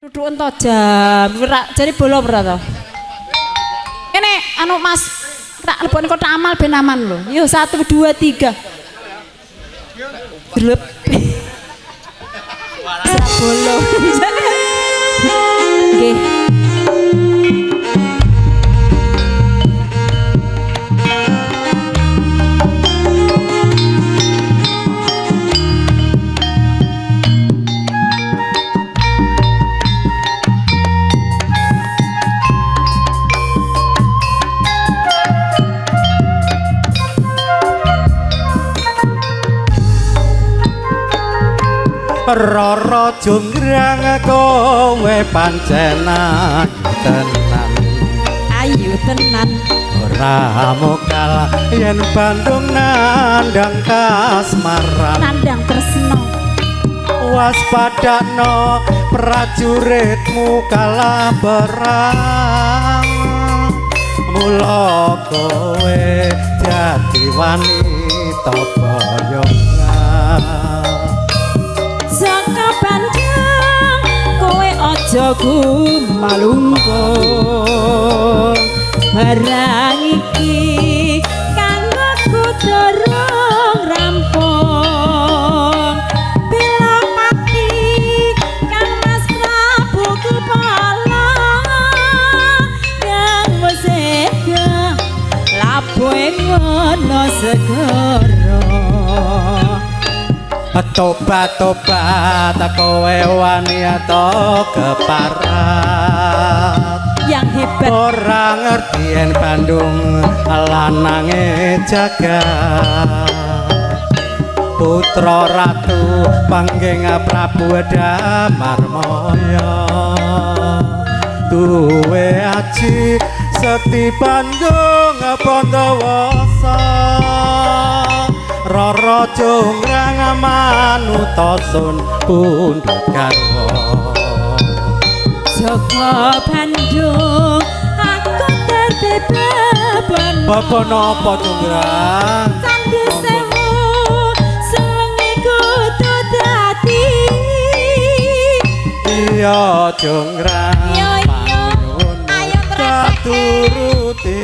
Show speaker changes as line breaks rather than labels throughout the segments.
Duduk ento jam, jadi bola ora to? Kene anu Mas, tak lebokne kotak amal ben aman lho. Yo 1 2 3. Gleb. Sabolo. Nggih.
Roro jonggrang kowe pancen tenan
Ayu tenan
ora mokal yen Bandung nandang kasmaran
nandang tresno
waspadakno prajuritmu kalah perang mula kowe dadi wanita boyongan
saka Bandung kowe aja gumalungkung barang iki kanggo durung rampung bila mati kang Mas Prabu kepala yang wis eda labuhe ngono segara
tobat-tobat kowe wani ato keparat
yang hebat
ora ngerti yen Bandung lanange jagat putra ratu panggeng Prabu Damarmaya duwe aji sekti Bandung Pandawasa Roro jonggrang manuta sun pundhut garwa
Joko Bandung aku terbeban
Bapa napa jonggrang
Candi Sewu suwengi kudu dadi
iya jonggrang
Yo ayo
turuti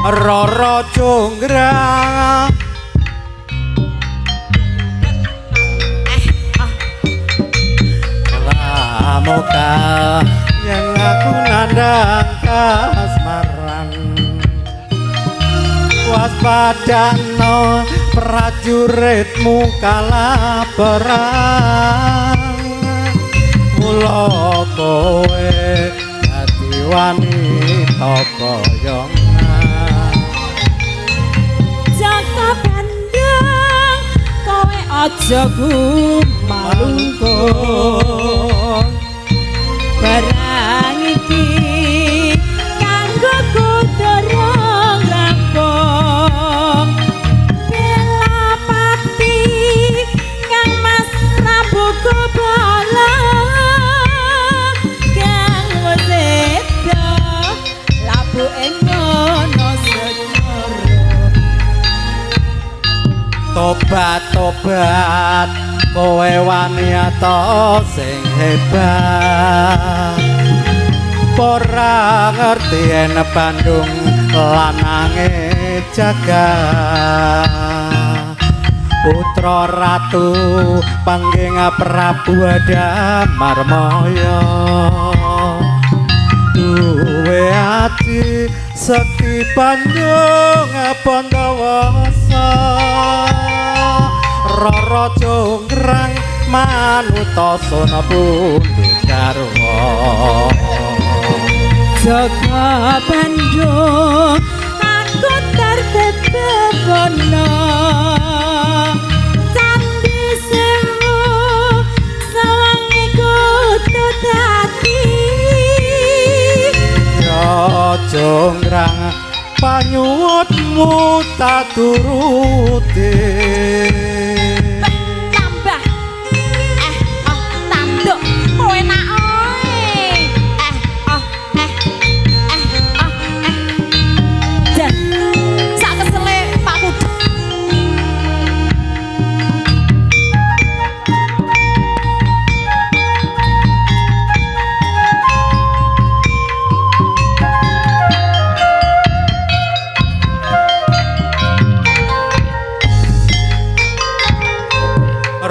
Roro jonggrang Ramoka yang aku nandang kasmaran waspadakno prajuritmu kalah perang mula kowe dadi wanita boyong
Bandung kowe aja gumalungkung barang iki kanggo durung rampung bela pati kang Mas Prabu Kepala kang wis eda labuhe ngono segara
tobat-tobat kowe wani ato sing hebat ora ngerti yen Bandung lanange jagat putra ratu panggeng Prabu Damarmaya duwe ati sekti Bandung Pandawasa Roro jonggrang manuta sun pundhut garwa
Joko Bandung aku terbeban Candi
jonggrang panyuwunmu tak turuti
tambah tanduk kowe enak oe jan sak kesele Pak Kudu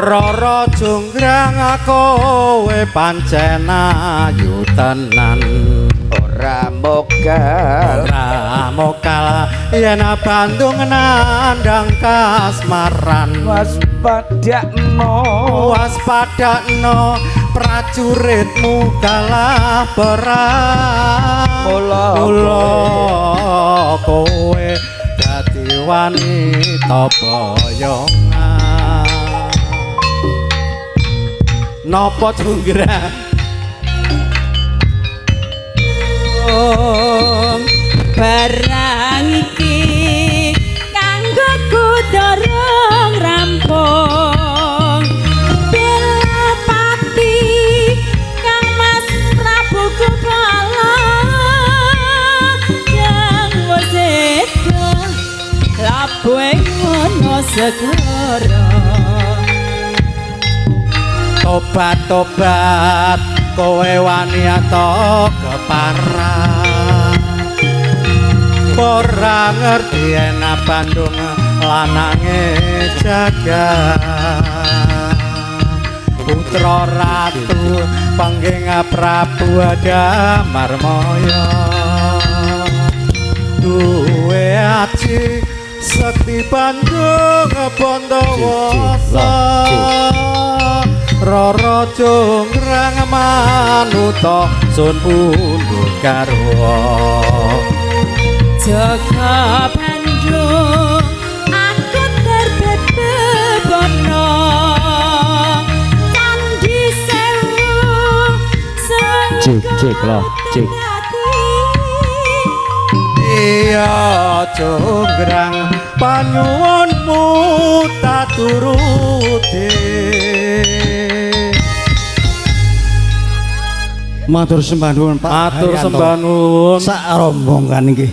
Rara jonggrang kowe pancen ayu tenan
ora mokal
ora mokal yen Bandung nandang kasmaran waspadakno prajuritmu kalah perang mula kowe dadi wanita boyongan napa jonggrang
barang iki kanggo kudorong rampung bela pati kang Mas Prabu Kupala yang waseda labuhe ngono segara
tobat-tobat kowe wani ato keparang ora ngerti enak Bandung lanange jagat putra ratu pangging Prabu Damarmaya duwe aji sekti Bandung Pandawasa Rara jonggrang manuta sun pundhut garwa
jaga Bandung aku terbet bebono Candi Sewu
cek loh cek
iya jonggrang panyuwunmu tak turuti
matur sembah nuwun Pak
matur
Haryanto.
sembah nuwun
Sak rombongan nggih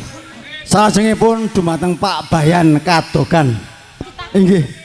salajengipun dumateng Pak Bayan Kadogan inggih